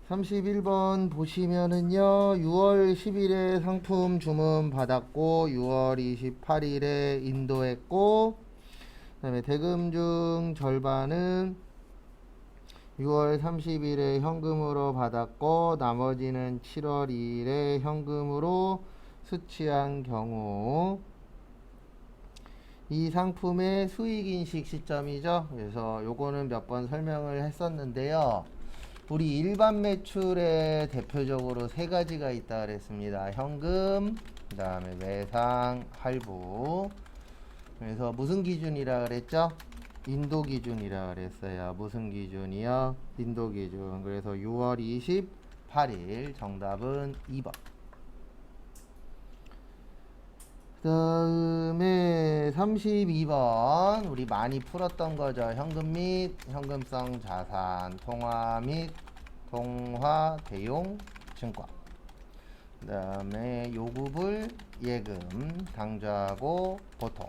31번 보시면은요, 6월 10일에 상품 주문 받았고, 6월 28일에 인도했고, 그 다음에 대금 중 절반은 6월 30일에 현금으로 받았고, 나머지는 7월 2일에 현금으로 수취한 경우, 이 상품의 수익인식 시점이죠. 그래서 요거는 몇 번 설명을 했었는데요. 우리 일반 매출에 대표적으로 세 가지가 있다 그랬습니다. 현금, 그 다음에 외상, 할부. 그래서 무슨 기준이라 그랬죠? 인도 기준이라 그랬어요. 무슨 기준이요? 인도 기준. 그래서 6월 28일 정답은 2번. 그 다음에 32번 우리 많이 풀었던 거죠. 현금 및 현금성 자산, 통화 및 통화 대용 증권. 그 다음에 요구불 예금 강조하고 보통.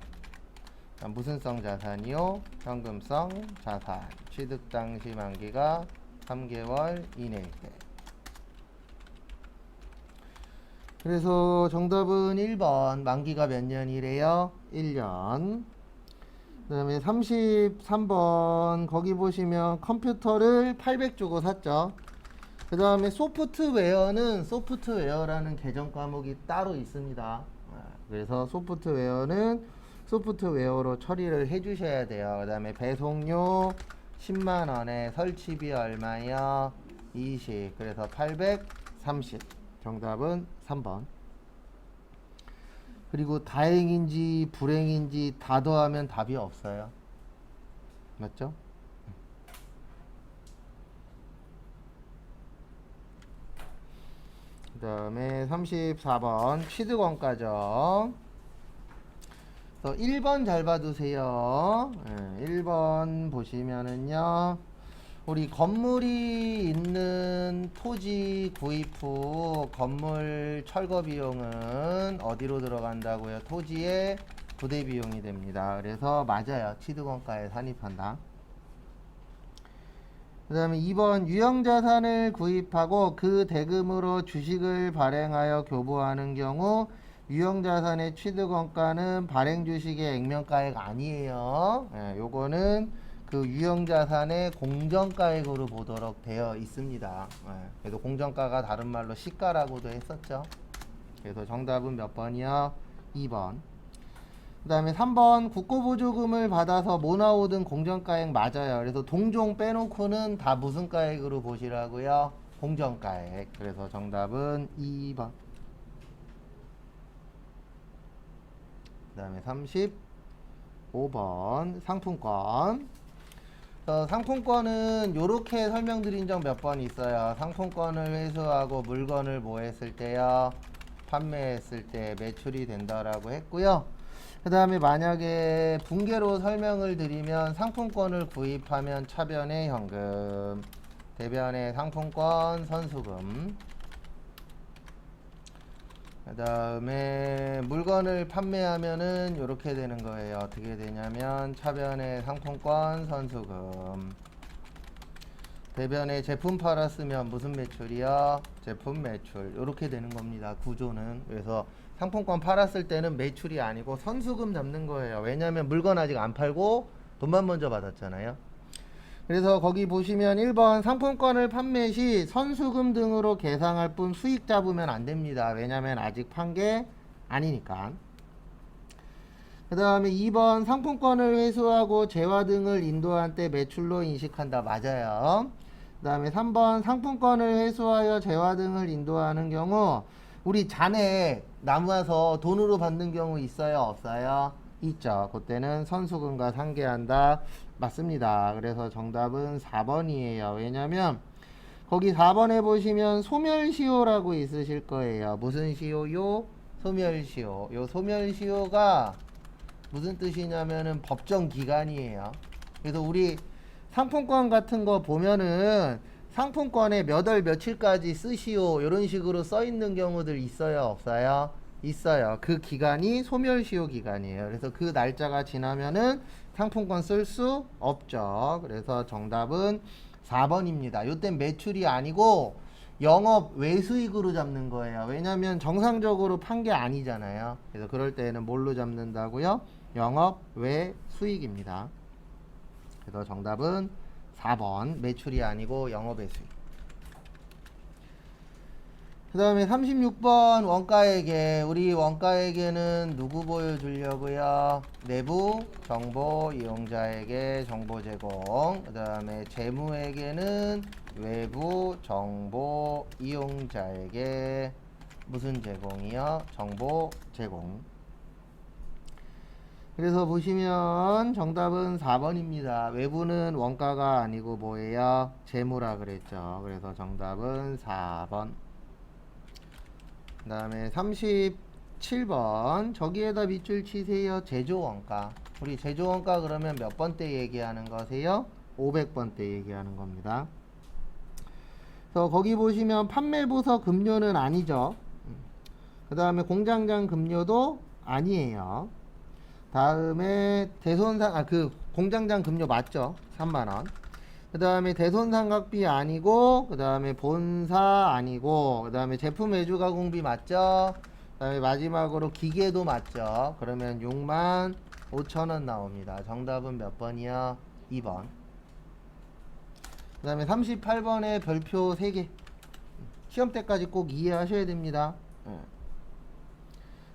무슨성 자산이요? 현금성 자산. 취득 당시 만기가 3개월 이내일 때. 그래서 정답은 1번. 만기가 몇 년이래요? 1년. 그 다음에 33번 거기 보시면 컴퓨터를 800 주고 샀죠. 그 다음에 소프트웨어는 소프트웨어라는 계정 과목이 따로 있습니다. 그래서 소프트웨어는 소프트웨어로 처리를 해 주셔야 돼요. 그 다음에 배송료 10만원에 설치비 얼마요? 20. 그래서 830. 정답은 3번. 그리고 다행인지 불행인지 다 더하면 답이 없어요. 맞죠? 그 다음에 34번 취득원가죠. 1번 잘 봐두세요. 1번 보시면은요, 우리 건물이 있는 토지 구입 후 건물 철거 비용은 어디로 들어간다고요? 토지의 부대 비용이 됩니다. 그래서 맞아요. 취득원가에 산입한다. 그 다음에 2번 유형자산을 구입하고 그 대금으로 주식을 발행하여 교부하는 경우 유형자산의 취득원가는 발행주식의 액면가액 아니에요. 요거는 그 유형자산의 공정가액으로 보도록 되어 있습니다. 그래도 공정가가 다른 말로 시가라고도 했었죠. 그래서 정답은 몇 번이요? 2번. 그 다음에 3번 국고보조금을 받아서 뭐 나오든 공정가액 맞아요. 그래서 동종 빼놓고는 다 무슨 가액으로 보시라고요? 공정가액. 그래서 정답은 2번. 그 다음에 35번 상품권. 상품권은 요렇게 설명드린 적 몇 번 있어요. 상품권을 회수하고 물건을 뭐 했을 때요? 판매했을 때 매출이 된다라고 했고요. 그 다음에 만약에 분개로 설명을 드리면 상품권을 구입하면 차변의 현금, 대변의 상품권 선수금, 그 다음에 물건을 판매하면은 이렇게 되는 거예요. 어떻게 되냐면 차변의 상품권 선수금, 대변에 제품 팔았으면 무슨 매출이요? 제품 매출. 이렇게 되는 겁니다. 구조는. 그래서 상품권 팔았을 때는 매출이 아니고 선수금 잡는 거예요. 왜냐하면 물건 아직 안 팔고 돈만 먼저 받았잖아요. 그래서 거기 보시면 1번 상품권을 판매 시 선수금 등으로 계상할 뿐 수익 잡으면 안 됩니다. 왜냐하면 아직 판 게 아니니까. 그 다음에 2번 상품권을 회수하고 재화 등을 인도한 때 매출로 인식한다. 맞아요. 그 다음에 3번 상품권을 회수하여 재화 등을 인도하는 경우 우리 잔액 남아서 돈으로 받는 경우 있어요? 없어요? 있죠. 그때는 선수금과 상계한다. 맞습니다. 그래서 정답은 4번이에요. 왜냐면 거기 4번에 보시면 소멸시효라고 있으실 거예요. 무슨 시효요? 소멸시효. 요 소멸시효가 무슨 뜻이냐면은 법정 기간이에요. 그래서 우리 상품권 같은 거 보면은 상품권에 몇 월 며칠까지 쓰시오 이런 식으로 써 있는 경우들 있어요? 없어요? 있어요. 그 기간이 소멸시효 기간이에요. 그래서 그 날짜가 지나면은 상품권 쓸 수 없죠. 그래서 정답은 4번입니다. 요땐 매출이 아니고 영업 외수익으로 잡는 거예요. 왜냐면 정상적으로 판 게 아니잖아요. 그래서 그럴 때는 뭘로 잡는다고요? 영업 외수익입니다. 그래서 정답은 4번 매출이 아니고 영업 외수익. 그 다음에 36번 원가회계. 우리 원가회계는 누구 보여주려고요? 내부 정보 이용자에게 정보 제공. 그 다음에 재무회계는 외부 정보 이용자에게 무슨 제공이요? 정보 제공. 그래서 보시면 정답은 4번입니다. 외부는 원가가 아니고 뭐예요? 재무라 그랬죠. 그래서 정답은 4번. 그 다음에 37번 저기에다 밑줄 치세요. 제조원가. 우리 제조원가 그러면 몇 번 때 얘기하는 거세요? 500번 때 얘기하는 겁니다. 그래서 거기 보시면 판매부서 급료는 아니죠. 그 다음에 공장장 급료도 아니에요. 다음에 대손상 공장장 급료 맞죠? 3만원. 그 다음에 대손상각비 아니고, 그 다음에 본사 아니고, 그 다음에 제품 외주 가공비 맞죠? 그 다음에 마지막으로 기계도 맞죠? 그러면 6만 5천원 나옵니다. 정답은 몇 번이요? 2번. 그 다음에 38번에 별표 3개. 시험 때까지 꼭 이해하셔야 됩니다.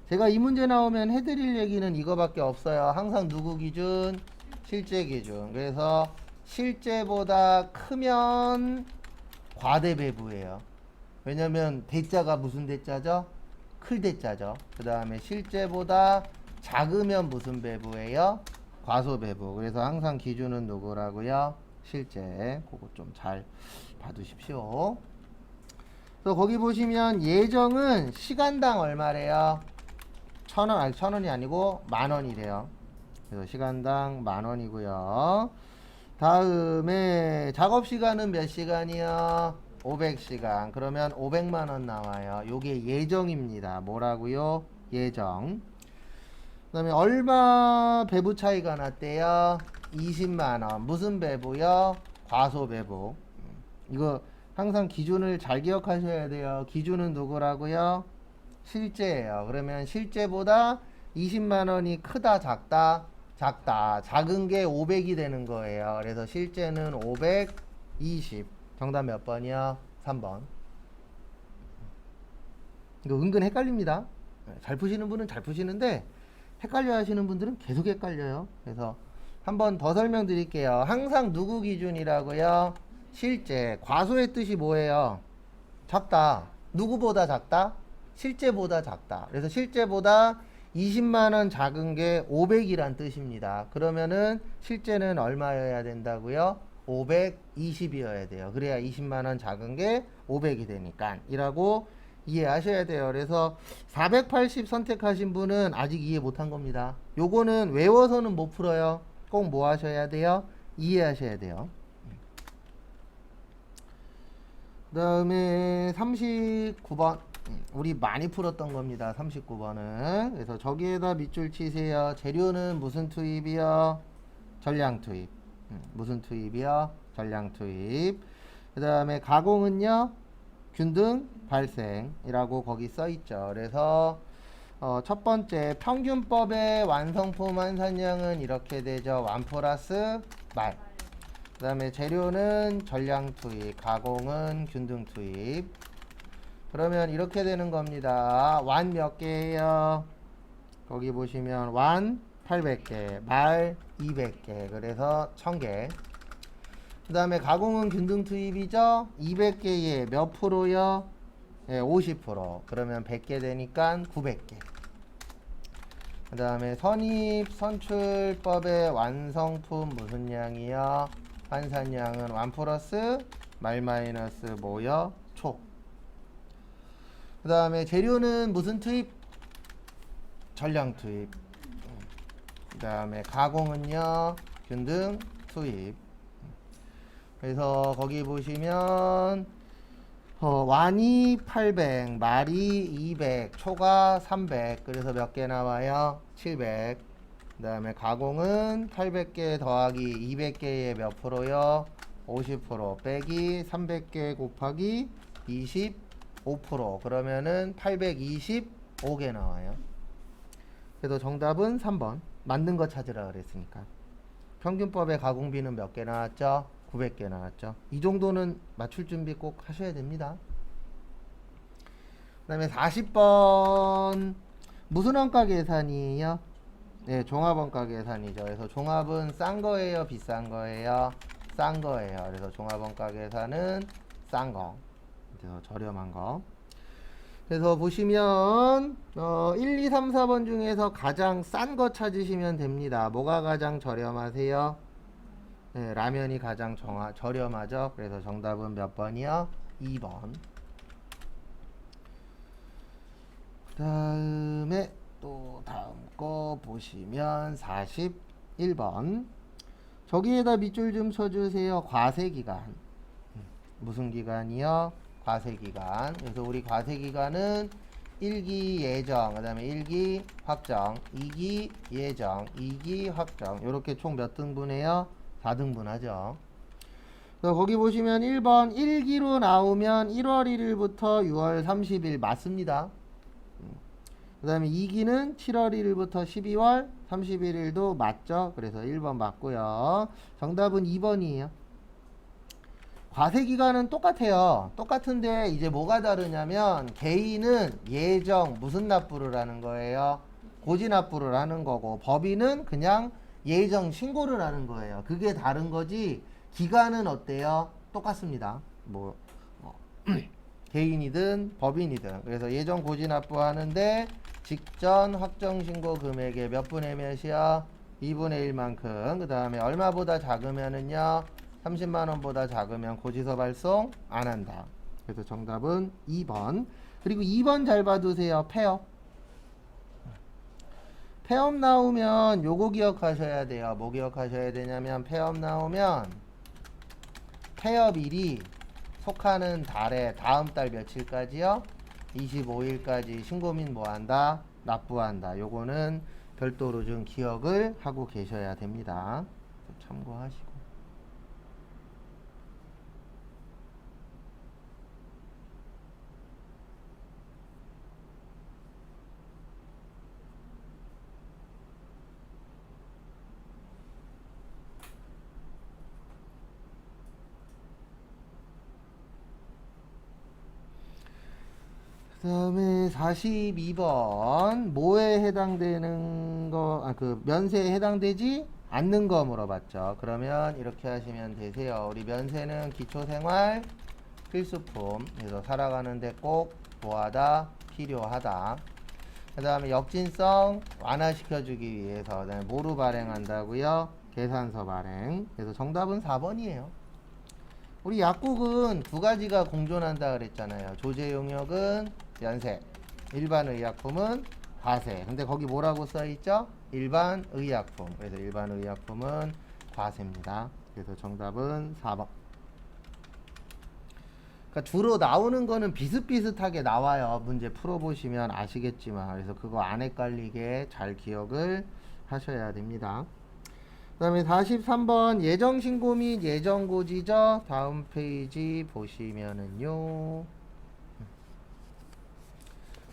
제가 이 문제 나오면 해드릴 얘기는 이거밖에 없어요. 항상 누구 기준? 실제 기준. 그래서 실제보다 크면 과대배부예요. 왜냐면 대자가 무슨 대자죠? 클 대자죠. 그 다음에 실제보다 작으면 무슨 배부예요? 과소배부. 그래서 항상 기준은 누구라고요? 실제. 그거 좀 잘 봐두십시오. 그래서 거기 보시면 예정은 시간당 얼마래요? 1,000원이 아니고 10,000원이래요. 그래서 시간당 10,000원이고요. 다음에 작업시간은 몇 시간이요? 500시간. 그러면 500만원 나와요. 요게 예정입니다. 뭐라고요? 예정. 그 다음에 얼마 배부 차이가 났대요? 20만원. 무슨 배부요? 과소배부. 이거 항상 기준을 잘 기억하셔야 돼요. 기준은 누구라고요? 실제예요. 그러면 실제보다 20만원이 크다 작다? 작다. 작은 게 500이 되는 거예요. 그래서 실제는 520. 정답 몇 번이요? 3번. 이거 은근 헷갈립니다. 잘 푸시는 분은 잘 푸시는데 헷갈려 하시는 분들은 계속 헷갈려요. 그래서 한 번 더 설명드릴게요. 항상 누구 기준이라고요? 실제. 과소의 뜻이 뭐예요? 작다. 누구보다 작다? 실제보다 작다. 그래서 실제보다 20만원 작은 게 500이란 뜻입니다. 그러면은 실제는 얼마여야 된다고요? 520이어야 돼요. 그래야 20만원 작은 게 500이 되니까 이라고 이해하셔야 돼요. 그래서 480 선택하신 분은 아직 이해 못한 겁니다. 요거는 외워서는 못 풀어요. 꼭 뭐 하셔야 돼요? 이해하셔야 돼요. 그 다음에 39번 우리 많이 풀었던 겁니다. 39번은. 그래서 저기에다 밑줄 치세요. 재료는 무슨 투입이요? 전량 투입. 무슨 투입이요? 전량 투입. 그 다음에 가공은요? 균등 발생이라고 거기 써 있죠. 그래서 첫 번째 평균법의 완성품 환산량은 이렇게 되죠. 완 플러스 말. 그 다음에 재료는 전량 투입, 가공은 균등 투입. 그러면 이렇게 되는 겁니다. 완 몇 개예요? 거기 보시면 완 800개, 말 200개, 그래서 1000개. 그 다음에 가공은 균등 투입이죠? 200개에 몇 프로요? 네, 50%. 그러면 100개 되니까 900개. 그 다음에 선입 선출법의 완성품 무슨 양이요? 환산량은 완 플러스 말 마이너스 뭐요? 초. 그 다음에 재료는 무슨 투입? 전량 투입. 그 다음에 가공은요? 균등 투입. 그래서 거기 보시면 완이 800, 말이 200, 초가 300. 그래서 몇 개 나와요? 700. 그 다음에 가공은 800개 더하기 200개의 몇 프로요? 50% 빼기 300개 곱하기 25%. 그러면은 825개 나와요. 그래서 정답은 3번. 만든 거 찾으라 그랬으니까. 평균법의 가공비는 몇 개 나왔죠? 900개 나왔죠. 이 정도는 맞출 준비 꼭 하셔야 됩니다. 그 다음에 40번 무슨 원가 계산이에요? 네, 종합원가 계산이죠. 그래서 종합은 싼 거예요, 비싼 거예요? 싼 거예요. 그래서 종합원가 계산은 싼 거. 그래서 저렴한 거. 그래서 보시면 1, 2, 3, 4번 중에서 가장 싼 거 찾으시면 됩니다. 뭐가 가장 저렴하세요? 네, 라면이 가장 저렴하죠. 그래서 정답은 몇 번이요? 2번. 그 다음에 또 다음 거 보시면 41번. 저기에다 밑줄 좀 쳐주세요. 과세기간. 무슨 기간이요? 과세기간. 그래서 우리 과세기간은 1기 예정, 그 다음에 1기 확정, 2기 예정, 2기 확정. 이렇게 총 몇 등분해요? 4등분 하죠. 거기 보시면 1번 1기로 나오면 1월 1일부터 6월 30일 맞습니다. 그 다음에 2기는 7월 1일부터 12월 31일도 맞죠. 그래서 1번 맞고요. 정답은 2번이에요. 과세기간은 똑같아요. 똑같은데 이제 뭐가 다르냐면 개인은 예정 무슨 납부를 하는 거예요? 고지 납부를 하는 거고, 법인은 그냥 예정 신고를 하는 거예요. 그게 다른 거지. 기간은 어때요? 똑같습니다. 뭐 개인이든 법인이든. 그래서 예정 고지 납부하는데 직전 확정 신고 금액의 몇 분의 몇이요? 2분의 1만큼. 그 다음에 얼마보다 작으면은요? 30만 원보다 작으면 고지서 발송 안 한다. 그래서 정답은 2번. 그리고 2번 잘 봐두세요. 폐업. 폐업 나오면 요거 기억하셔야 돼요. 뭐 기억하셔야 되냐면 폐업 나오면 폐업일이 속하는 달에 다음 달 며칠까지요? 25일까지 신고 및 뭐한다? 납부한다. 요거는 별도로 좀 기억을 하고 계셔야 됩니다. 참고하시고. 그 다음에 42번 뭐에 해당되는 거, 그 면세에 해당되지 않는 거 물어봤죠. 그러면 이렇게 하시면 되세요. 우리 면세는 기초생활 필수품. 그래서 살아가는데 꼭 뭐하다? 필요하다. 그 다음에 역진성 완화시켜주기 위해서 그다음에 뭐로 발행한다고요? 계산서 발행. 그래서 정답은 4번이에요. 우리 약국은 두 가지가 공존한다 그랬잖아요. 조제 용역은 연세, 일반 의약품은 과세. 근데 거기 뭐라고 써있죠? 일반 의약품. 그래서 일반 의약품은 과세입니다. 그래서 정답은 4번. 그러니까 주로 나오는 거는 비슷비슷하게 나와요. 문제 풀어보시면 아시겠지만. 그래서 그거 안 헷갈리게 잘 기억을 하셔야 됩니다. 그 다음에 43번 예정신고 및 예정고지죠. 다음 페이지 보시면은요.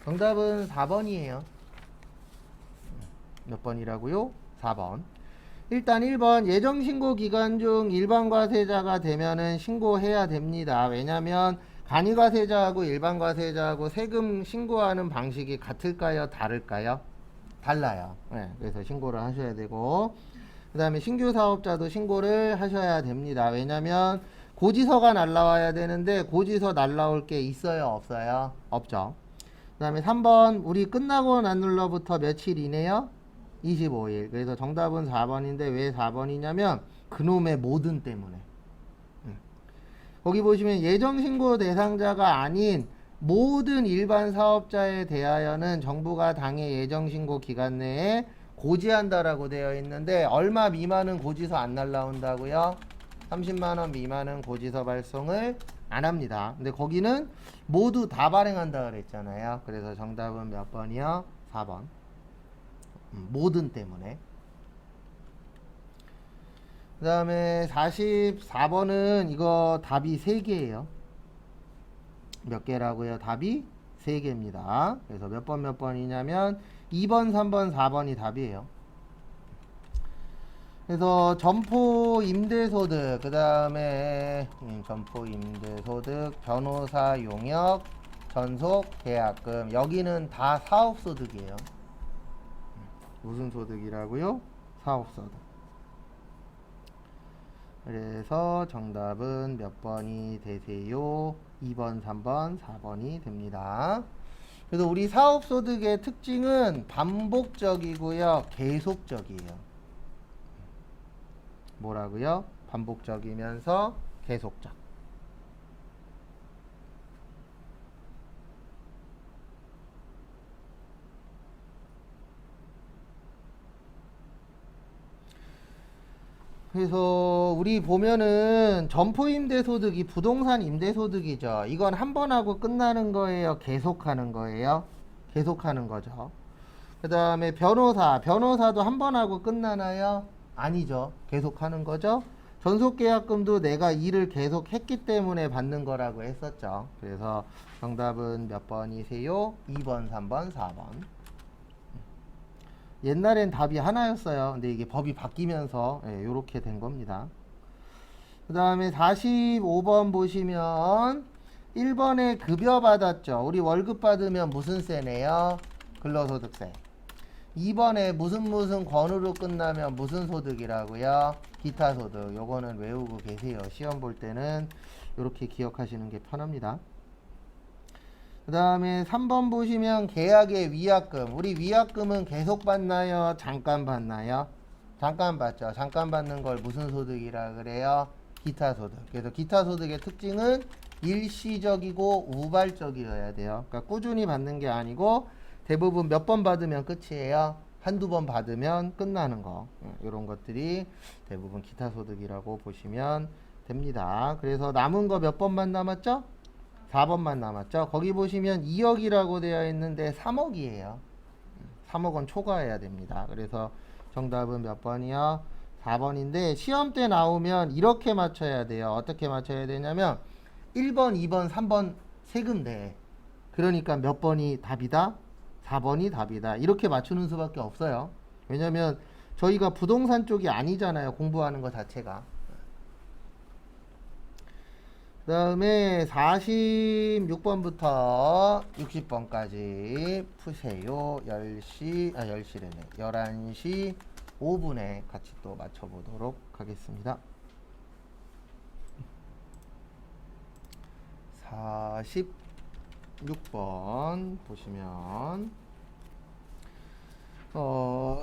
정답은 4번이에요. 몇 번이라고요? 4번. 일단 1번 예정신고 기간 중 일반과세자가 되면은 신고해야 됩니다. 왜냐면 간이과세자하고 일반과세자하고 세금 신고하는 방식이 같을까요? 다를까요? 달라요. 네, 그래서 신고를 하셔야 되고, 그 다음에 신규 사업자도 신고를 하셔야 됩니다. 왜냐면 고지서가 날라와야 되는데 고지서 날라올 게 있어요? 없어요? 없죠. 그 다음에 3번 우리 끝나고 난 날로부터 며칠이네요? 25일. 그래서 정답은 4번인데 왜 4번이냐면 그놈의 모든 때문에. 거기 보시면 예정신고 대상자가 아닌 모든 일반 사업자에 대하여는 정부가 당해 예정신고 기간 내에 고지한다라고 되어 있는데 얼마 미만은 고지서 안 날라온다고요? 30만원 미만은 고지서 발송을 안 합니다. 근데 거기는 모두 다 발행한다 그랬잖아요. 그래서 정답은 몇 번이요? 4번. 모든 때문에. 그 다음에 44번은 이거 답이 3개예요. 몇 개라고요? 답이 3개입니다. 그래서 몇 번이냐면 2번, 3번, 4번이 답이에요. 그래서 점포 임대소득, 그 다음에 점포 임대소득, 변호사 용역, 전속 계약금, 여기는 다 사업소득이에요. 무슨 소득이라고요? 사업소득. 그래서 정답은 몇 번이 되세요? 2번, 3번, 4번이 됩니다. 그래서 우리 사업소득의 특징은 반복적이고요, 계속적이에요. 뭐라고요? 반복적이면서 계속적. 그래서 우리 보면은 점포 임대소득이 부동산 임대소득이죠. 이건 한 번 하고 끝나는 거예요? 계속하는 거예요? 계속하는 거죠. 그 다음에 변호사도 한 번 하고 끝나나요? 아니죠. 계속하는 거죠. 전속계약금도 내가 일을 계속 했기 때문에 받는 거라고 했었죠. 그래서 정답은 몇 번이세요? 2번, 3번, 4번. 옛날엔 답이 하나였어요. 근데 이게 법이 바뀌면서 이렇게 된 겁니다. 그 다음에 45번 보시면 1번에 급여 받았죠. 우리 월급 받으면 무슨 세네요? 근로소득세. 2번에 무슨 권으로 끝나면 무슨 소득이라고요? 기타 소득. 요거는 외우고 계세요. 시험 볼 때는 이렇게 기억하시는 게 편합니다. 그 다음에 3번 보시면 계약의 위약금. 우리 위약금은 계속 받나요? 잠깐 받나요? 잠깐 받죠. 잠깐 받는 걸 무슨 소득이라 그래요? 기타 소득. 그래서 기타 소득의 특징은 일시적이고 우발적이어야 돼요. 그러니까 꾸준히 받는 게 아니고 대부분 몇 번 받으면 끝이에요. 한두 번 받으면 끝나는 거. 이런 것들이 대부분 기타 소득이라고 보시면 됩니다. 그래서 남은 거 몇 번만 남았죠? 4번만 남았죠. 거기 보시면 2억이라고 되어 있는데 3억이에요. 3억은 초과해야 됩니다. 그래서 정답은 몇 번이요? 4번인데 시험 때 나오면 이렇게 맞춰야 돼요. 어떻게 맞춰야 되냐면 1번, 2번, 3번 세금 내. 그러니까 몇 번이 답이다? 4번이 답이다. 이렇게 맞추는 수밖에 없어요. 왜냐면 저희가 부동산 쪽이 아니잖아요. 공부하는 것 자체가. 그 다음에 46번부터 60번까지 푸세요. 10시래네. 11시 5분에 같이 또 맞춰보도록 하겠습니다. 46번 보시면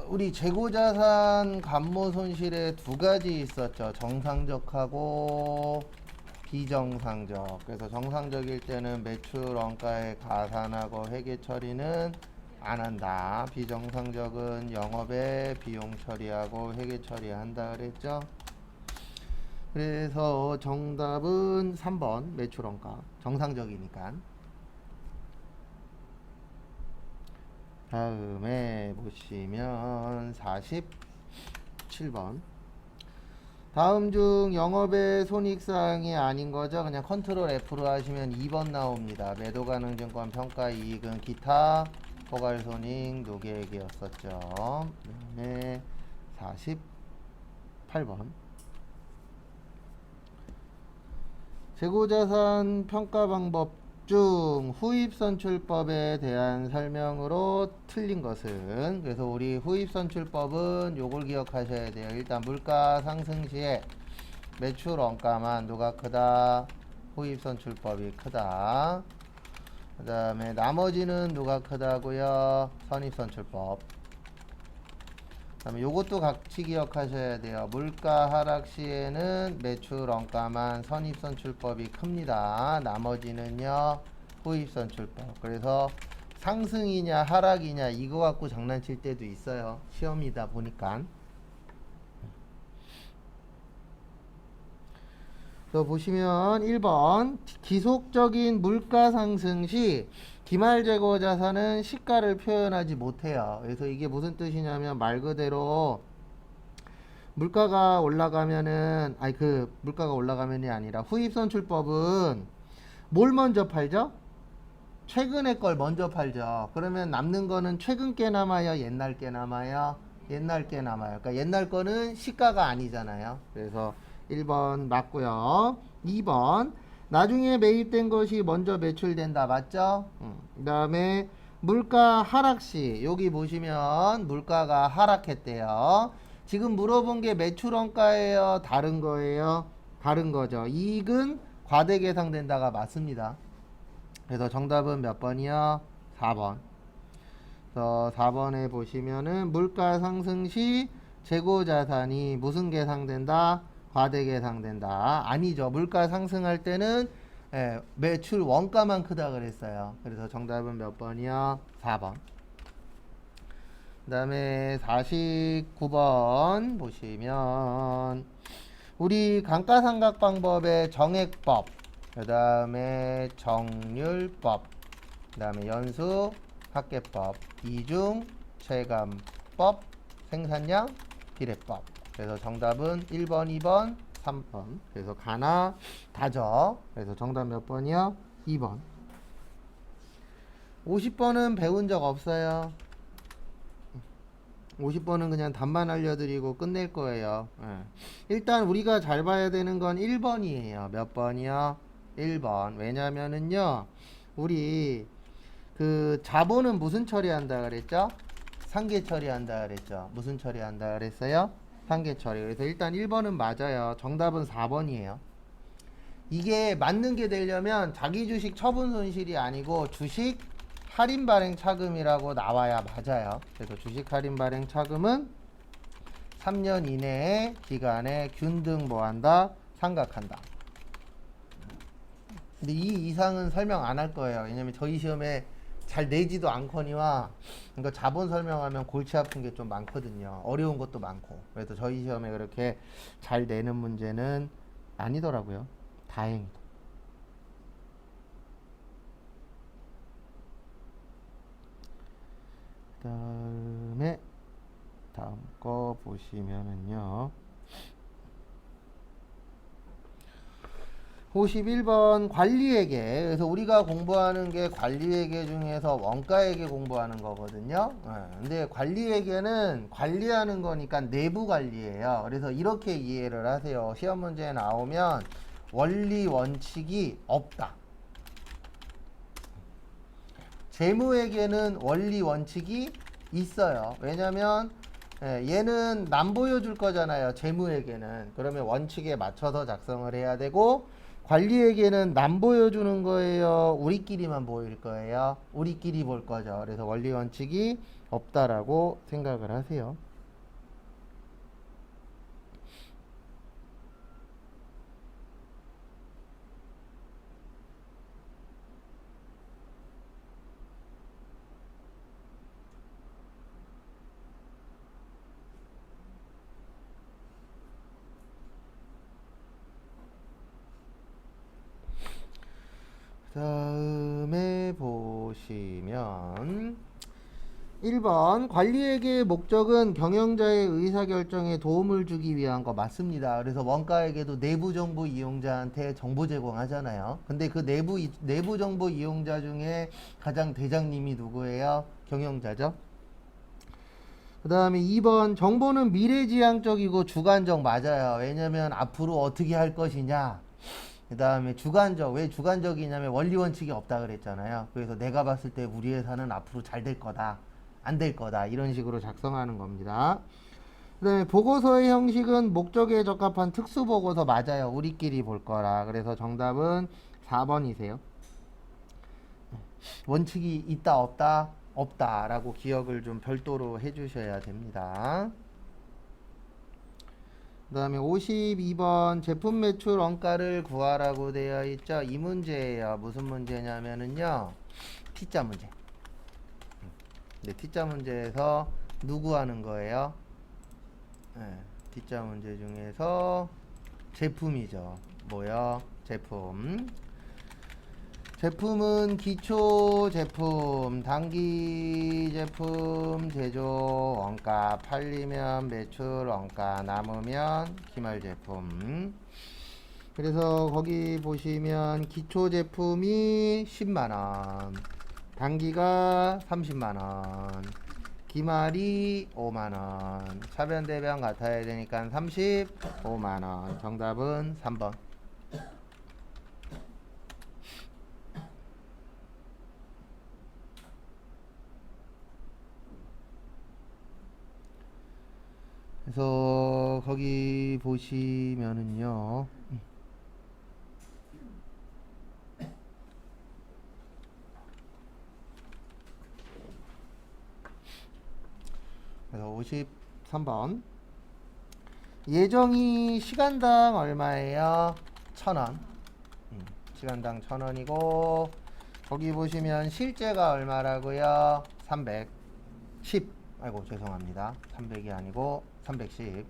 우리 재고자산 감모 손실에 두 가지 있었죠. 정상적하고 비정상적. 그래서 정상적일 때는 매출 원가에 가산하고 회계 처리는 안 한다. 비정상적은 영업에 비용 처리하고 회계 처리한다 그랬죠. 그래서 정답은 3번 매출 원가. 정상적이니까. 다음에 보시면 47번. 다음 중 영업의 손익사항이 아닌 거죠. 그냥 컨트롤 F로 하시면 2번 나옵니다. 매도가능증권 평가이익은 기타 포괄손익 노계액이었었죠. 그 다음에 48번. 재고자산 평가 방법 중 후입선출법에 대한 설명으로 틀린 것은, 그래서 우리 후입선출법은 요걸 기억하셔야 돼요. 일단 물가 상승 시에 매출 원가만 누가 크다? 후입선출법이 크다. 그 다음에 나머지는 누가 크다고요? 선입선출법. 그 다음에 요것도 같이 기억하셔야 돼요. 물가 하락 시에는 매출 원가만 선입선출법이 큽니다. 나머지는요 후입선출법. 그래서 상승이냐 하락이냐 이거 갖고 장난칠 때도 있어요. 시험이다 보니까. 또 보시면 1번 지속적인 물가 상승 시 기말재고자산은 시가를 표현하지 못해요. 그래서 이게 무슨 뜻이냐면 말 그대로 물가가 올라가면은 물가가 올라가면이 아니라 후입선출법은 뭘 먼저 팔죠? 최근에 걸 먼저 팔죠. 그러면 남는 거는 최근 게 남아요, 옛날 게 남아요? 옛날 게 남아요. 그러니까 옛날 거는 시가가 아니잖아요. 그래서 1번 맞고요. 2번 나중에 매입된 것이 먼저 매출된다. 맞죠? 그 다음에 물가 하락시 여기 보시면 물가가 하락했대요. 지금 물어본 게 매출 원가예요, 다른 거예요? 다른 거죠. 이익은 과대 계상된다가 맞습니다. 그래서 정답은 몇 번이요? 4번. 그래서 4번에 보시면은 물가 상승 시 재고 자산이 무슨 계상된다? 과대 계상된다. 아니죠. 물가 상승할 때는 매출 원가만 크다 그랬어요. 그래서 정답은 몇 번이요? 4번. 그 다음에 49번 보시면 우리 감가상각 방법의 정액법, 그 다음에 정률법, 그 다음에 연수 합계법, 이중 체감법, 생산량 비례법. 그래서 정답은 1번, 2번, 3번. 그래서 가나 다죠. 그래서 정답 몇 번이요? 2번. 50번은 배운 적 없어요. 50번은 그냥 답만 알려드리고 끝낼 거예요. 일단 우리가 잘 봐야 되는 건 1번이에요. 몇 번이요? 1번. 왜냐면은요, 우리 그 자본은 무슨 처리한다 그랬죠? 상계 처리한다 그랬죠. 무슨 처리한다 그랬어요? 상계 처리. 그래서 일단 1번은 맞아요. 정답은 4번이에요. 이게 맞는 게 되려면 자기 주식 처분 손실이 아니고 주식 할인 발행 차금이라고 나와야 맞아요. 그래서 주식 할인 발행 차금은 3년 이내의 기간에 균등 뭐한다? 상각한다. 근데 이 이상은 설명 안 할 거예요. 왜냐면 저희 시험에 잘 내지도 않거니와 그러니까 자본 설명하면 골치 아픈 게 좀 많거든요. 어려운 것도 많고. 그래서 저희 시험에 그렇게 잘 내는 문제는 아니더라고요. 다행히도. 그다음에 다음 거 보시면은요. 51번 관리회계. 그래서 우리가 공부하는 게 관리회계 중에서 원가회계 공부하는 거거든요. 근데 관리회계는 관리하는 거니까 내부 관리예요. 그래서 이렇게 이해를 하세요. 시험 문제에 나오면 원리 원칙이 없다. 재무회계는 원리 원칙이 있어요. 왜냐면 얘는 남 보여줄 거잖아요. 재무회계는. 그러면 원칙에 맞춰서 작성을 해야 되고 관리회계는 남 보여주는 거예요. 우리끼리만 보일 거예요. 우리끼리 볼 거죠. 그래서 원리 원칙이 없다라고 생각을 하세요. 다음에 보시면 1번 관리회계의 목적은 경영자의 의사결정에 도움을 주기 위한 거 맞습니다. 그래서 원가회계도 내부정보 이용자한테 정보 제공하잖아요. 근데 그 내부정보 이용자 중에 가장 대장님이 누구예요? 경영자죠. 그 다음에 2번 정보는 미래지향적이고 주관적 맞아요. 왜냐면 앞으로 어떻게 할 것이냐. 그 다음에 주관적. 왜 주관적이냐면 원리 원칙이 없다 그랬잖아요. 그래서 내가 봤을 때 우리 회사는 앞으로 잘 될 거다. 안 될 거다. 이런 식으로 작성하는 겁니다. 그 다음에 보고서의 형식은 목적에 적합한 특수보고서 맞아요. 우리끼리 볼 거라. 그래서 정답은 4번이세요. 원칙이 있다 없다? 없다라고 기억을 좀 별도로 해주셔야 됩니다. 그 다음에 52번 제품 매출 원가를 구하라고 되어 있죠. 이 문제예요. 무슨 문제냐면은요. T자 문제. 네, T자 문제에서 누구 하는 거예요? T자 문제 중에서 제품이죠. 뭐요? 제품. 제품은 기초 제품, 단기 제품, 제조 원가, 팔리면 매출 원가, 남으면 기말 제품. 그래서 거기 보시면 기초 제품이 10만원, 단기가 30만원, 기말이 5만원, 차변 대변 같아야 되니까 35만원. 정답은 3번. 그래서 거기 보시면은요, 그래서 53번 예정이 시간당 얼마예요? 1,000원. 시간당 1,000원이고 거기 보시면 실제가 얼마라고요? 310. 아이고 죄송합니다. 300이 아니고 310.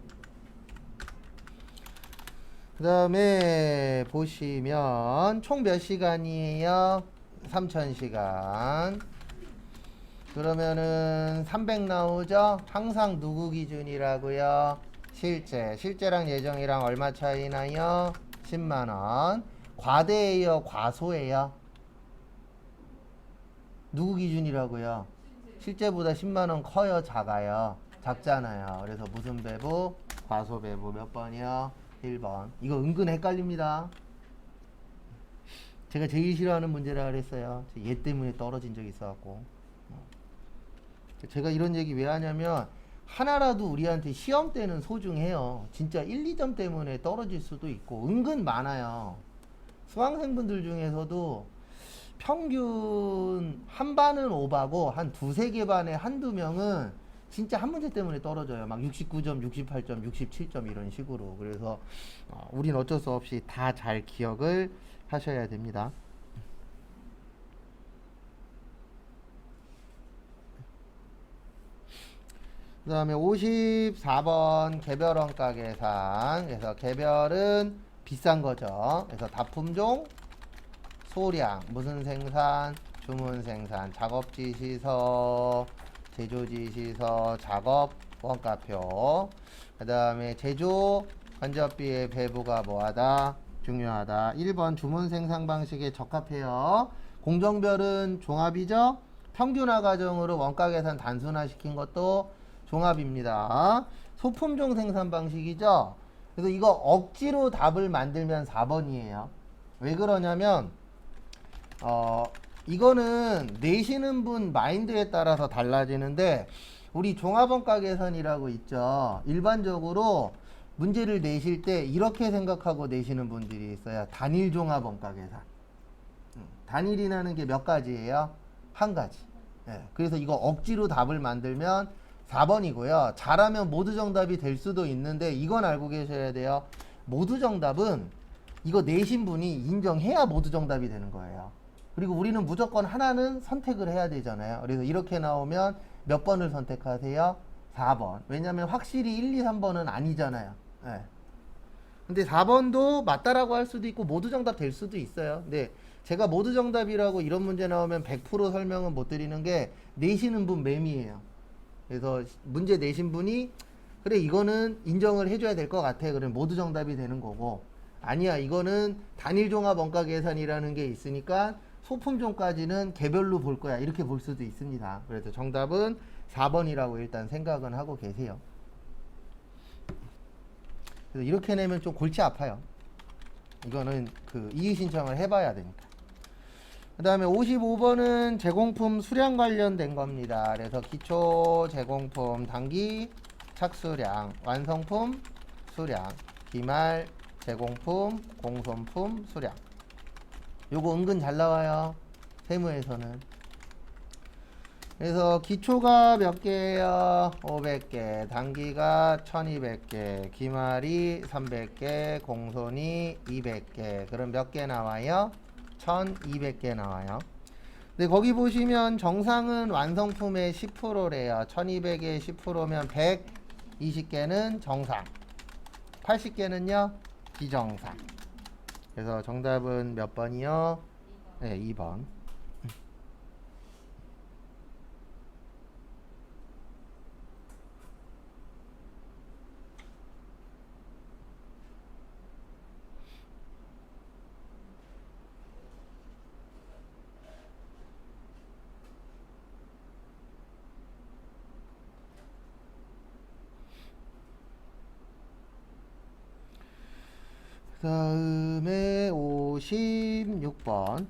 그 다음에 보시면 총 몇 시간이에요? 3,000시간. 그러면은 300 나오죠? 항상 누구 기준이라고요? 실제랑 예정이랑 얼마 차이 나요? 10만원. 과대예요? 과소예요? 누구 기준이라고요? 실제보다 10만원 커요? 작아요? 작잖아요. 그래서 무슨 배부? 과소 배부. 몇 번이요? 1번. 이거 은근 헷갈립니다. 제가 제일 싫어하는 문제라 그랬어요. 얘 때문에 떨어진 적이 있어갖고. 제가 이런 얘기 왜 하냐면 하나라도 우리한테 시험 때는 소중해요. 진짜 1, 2점 때문에 떨어질 수도 있고 은근 많아요. 수강생분들 중에서도 평균 한 반은 오바고 한 두세 개 반에 한두 명은 진짜 한 문제 때문에 떨어져요. 막 69점, 68점, 67점 이런 식으로. 그래서 우린 어쩔 수 없이 다 잘 기억을 하셔야 됩니다. 그 다음에 54번 개별 원가 계산. 그래서 개별은 비싼 거죠. 그래서 다품종, 소량, 무슨 생산, 주문 생산, 작업 지시서, 제조 지시서, 작업 원가표. 그 다음에 제조 간접비의 배부가 뭐하다? 중요하다. 1번 주문 생산 방식에 적합해요. 공정별은 종합이죠. 평균화 과정으로 원가 계산 단순화 시킨 것도 종합입니다. 소품종 생산 방식이죠. 그래서 이거 억지로 답을 만들면 4번이에요. 왜 그러냐면 이거는 내시는 분 마인드에 따라서 달라지는데 우리 종합원가 계산이라고 있죠. 일반적으로 문제를 내실 때 이렇게 생각하고 내시는 분들이 있어요. 단일 종합원가 계산. 단일이라는 게 몇 가지예요? 한 가지. 네. 그래서 이거 억지로 답을 만들면 4번이고요. 잘하면 모두 정답이 될 수도 있는데 이건 알고 계셔야 돼요. 모두 정답은 이거 내신 분이 인정해야 모두 정답이 되는 거예요. 그리고 우리는 무조건 하나는 선택을 해야 되잖아요. 그래서 이렇게 나오면 몇 번을 선택하세요? 4번. 왜냐면 확실히 1, 2, 3번은 아니잖아요. 네. 근데 4번도 맞다라고 할 수도 있고 모두 정답 될 수도 있어요. 근데 제가 모두 정답이라고 이런 문제 나오면 100% 설명은 못 드리는 게 내시는 분 매미예요. 그래서 문제 내신 분이 그래 이거는 인정을 해줘야 될 것 같아. 그러면 모두 정답이 되는 거고 아니야 이거는 단일 종합 원가 계산이라는 게 있으니까 소품종까지는 개별로 볼 거야. 이렇게 볼 수도 있습니다. 그래서 정답은 4번이라고 일단 생각은 하고 계세요. 그래서 이렇게 내면 좀 골치 아파요. 이거는 그 이의 신청을 해봐야 되니까. 그 다음에 55번은 제공품 수량 관련된 겁니다. 그래서 기초 제공품 단기 착수량, 완성품 수량, 기말 제공품, 공손품 수량. 요거 은근 잘 나와요. 세무에서는. 그래서 기초가 몇 개예요? 500개, 단기가 1200개, 기말이 300개, 공손이 200개. 그럼 몇 개 나와요? 1200개 나와요. 근데 거기 보시면 정상은 완성품의 10%래요. 1200의 10%면 120개는 정상, 80개는요 비정상. 그래서 정답은 몇 번이요? 네, 2번. 그 다음에 56번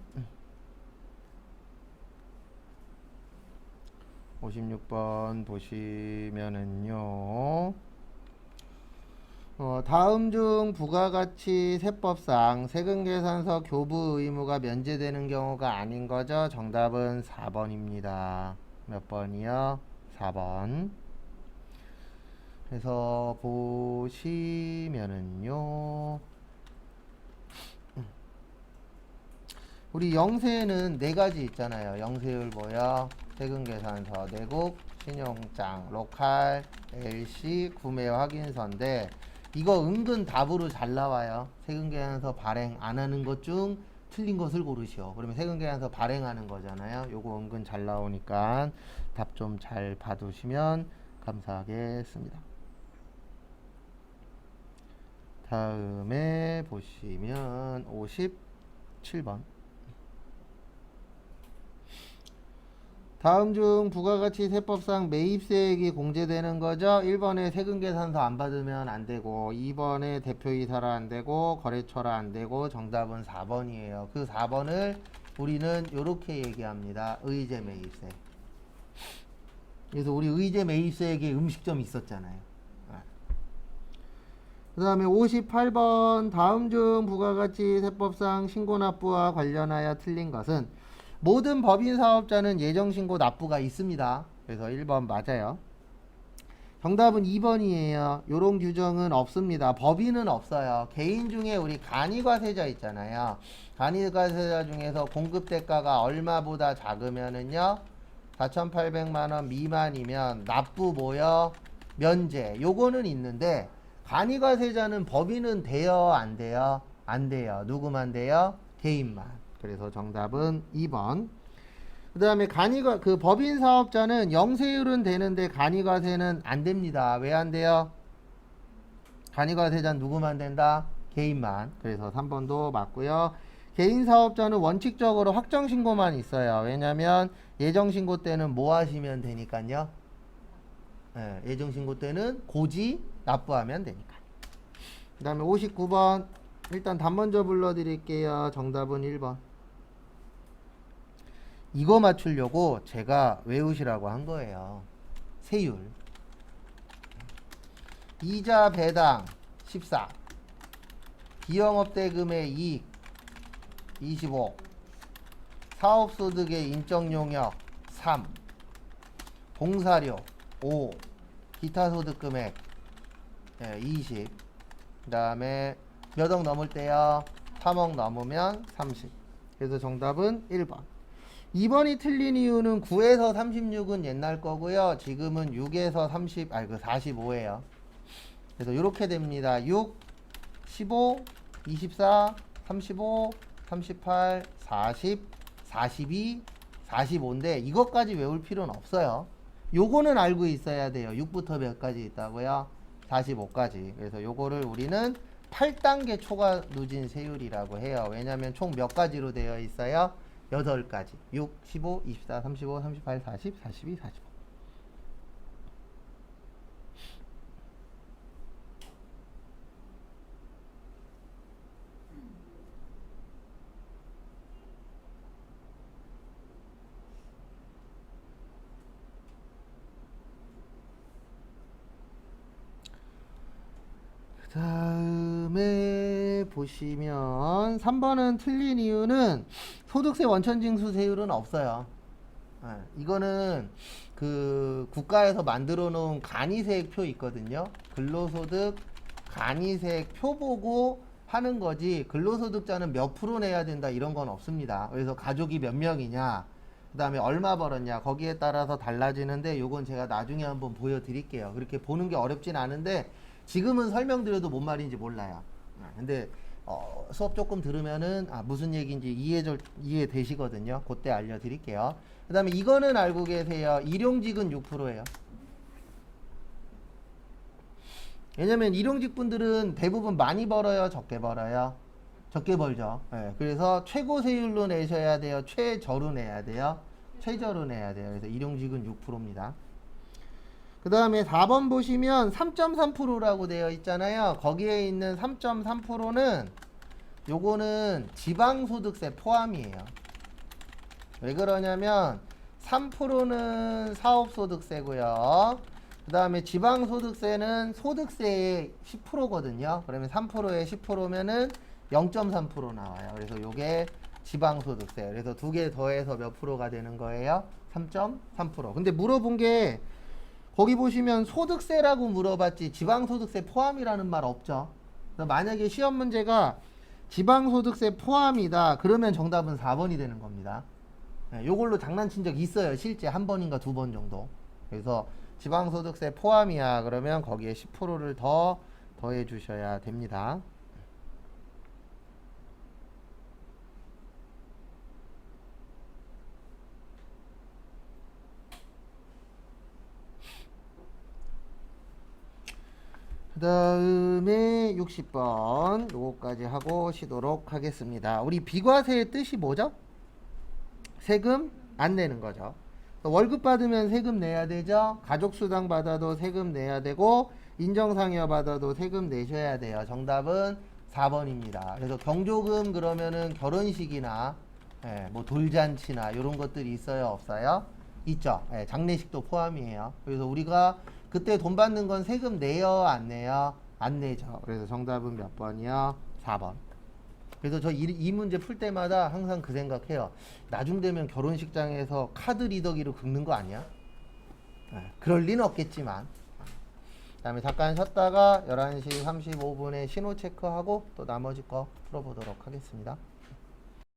56번 보시면은요 다음 중 부가가치 세법상 세금계산서 교부 의무가 면제되는 경우가 아닌 거죠. 정답은 4번입니다. 몇 번이요? 4번. 그래서 보시면은요 우리 영세는 네 가지 있잖아요. 영세율 뭐요? 세금계산서, 내국, 신용장, 로컬, LC, 구매 확인서인데 이거 은근 답으로 잘 나와요. 세금계산서 발행 안 하는 것 중 틀린 것을 고르시오. 그러면 세금계산서 발행하는 거잖아요. 요거 은근 잘 나오니까 답 좀 잘 봐두시면 감사하겠습니다. 다음에 보시면 57번 다음 중 부가가치 세법상 매입세액이 공제되는 거죠. 1번에 세금계산서 안 받으면 안 되고 2번에 대표이사라 안 되고 거래처라 안 되고 정답은 4번이에요. 그 4번을 우리는 이렇게 얘기합니다. 의제 매입세. 그래서 우리 의제 매입세액에 음식점이 있었잖아요. 그 다음에 58번 다음 중 부가가치 세법상 신고납부와 관련하여 틀린 것은 모든 법인 사업자는 예정신고 납부가 있습니다. 그래서 1번 맞아요. 정답은 2번이에요. 요런 규정은 없습니다. 법인은 없어요. 개인 중에 우리 간이과세자 있잖아요. 간이과세자 중에서 공급대가가 얼마보다 작으면은요 4,800만원 미만이면 납부 뭐요? 면제. 요거는 있는데 간이과세자는 법인은 돼요? 안 돼요? 안 돼요. 누구만 돼요? 개인만. 그래서 정답은 2번. 그 다음에 그 법인 사업자는 영세율은 되는데 간이과세는 안 됩니다. 왜 안 돼요? 간이과세자는 누구만 된다? 개인만. 그래서 3번도 맞고요. 개인 사업자는 원칙적으로 확정신고만 있어요. 왜냐면 예정신고 때는 뭐 하시면 되니까요. 예정신고 때는 고지 납부하면 되니까. 그 다음에 59번 일단 답 먼저 불러드릴게요. 정답은 1번. 이거 맞추려고 제가 외우시라고 한 거예요. 세율. 이자 배당 14. 비영업대금의 이익 25. 사업소득의 인적용역 3. 봉사료 5. 기타소득금액 20. 그 다음에 몇 억 넘을 때요? 3억 넘으면 30. 그래서 정답은 1번. 2번이 틀린 이유는 9에서 36은 옛날 거고요. 지금은 6에서 45예요. 그래서 이렇게 됩니다. 6, 15, 24, 35, 38, 40, 42, 45인데 이것까지 외울 필요는 없어요. 요거는 알고 있어야 돼요. 6부터 몇 가지 있다고요? 45까지. 그래서 요거를 우리는 8단계 초과 누진 세율이라고 해요. 왜냐하면 총 몇 가지로 되어 있어요? 8가지. 6, 15, 24, 35, 38, 40, 42, 45. 그 다음에 보시면 3번은 틀린 이유는 소득세 원천징수세율은 없어요. 이거는 그 국가에서 만들어 놓은 간이세액표 있거든요. 근로소득 간이세액 표 보고 하는 거지 근로소득자는 몇 프로 내야 된다 이런 건 없습니다. 그래서 가족이 몇 명이냐 그 다음에 얼마 벌었냐 거기에 따라서 달라지는데 요건 제가 나중에 한번 보여드릴게요. 그렇게 보는 게 어렵진 않은데 지금은 설명드려도 뭔 말인지 몰라요. 근데 수업 조금 들으면은 무슨 얘기인지 이해되시거든요. 그때 알려드릴게요. 그 다음에 이거는 알고 계세요. 일용직은 6%예요. 왜냐면 일용직 분들은 대부분 많이 벌어요, 적게 벌어요? 적게 벌죠. 그래서 최고 세율로 내셔야 돼요, 최저로 내야 돼요? 최저로 내야 돼요. 그래서 일용직은 6%입니다. 그 다음에 4번 보시면 3.3%라고 되어 있잖아요. 거기에 있는 3.3%는 요거는 지방소득세 포함이에요. 왜 그러냐면 3%는 사업소득세고요. 그 다음에 지방소득세는 소득세의 10%거든요. 그러면 3%에 10%면은 0.3% 나와요. 그래서 요게 지방소득세. 그래서 두 개 더해서 몇 프로가 되는 거예요? 3.3%. 근데 물어본 게 거기 보시면 소득세라고 물어봤지 지방소득세 포함이라는 말 없죠. 그래서 만약에 시험 문제가 지방소득세 포함이다. 그러면 정답은 4번이 되는 겁니다. 네, 요걸로 장난친 적 있어요. 실제 한 번인가 두 번 정도. 그래서 지방소득세 포함이야. 그러면 거기에 10%를 더해 주셔야 됩니다. 그 다음에 60번 요거까지 하고 쉬도록 하겠습니다. 우리 비과세의 뜻이 뭐죠? 세금 안 내는 거죠. 월급 받으면 세금 내야 되죠. 가족수당 받아도 세금 내야 되고 인정상여 받아도 세금 내셔야 돼요. 정답은 4번입니다. 그래서 경조금 그러면은 결혼식이나 뭐 돌잔치나 이런 것들이 있어요, 없어요? 있죠. 장례식도 포함이에요. 그래서 우리가 그때 돈 받는 건 세금 내요, 안 내요? 안 내죠. 그래서 정답은 몇 번이요? 4번. 그래서 저 이 문제 풀 때마다 항상 그 생각해요. 나중 되면 결혼식장에서 카드 리더기로 긁는 거 아니야? 그럴 리는 없겠지만. 그 다음에 잠깐 쉬었다가 11시 35분에 신호 체크하고 또 나머지 거 풀어보도록 하겠습니다.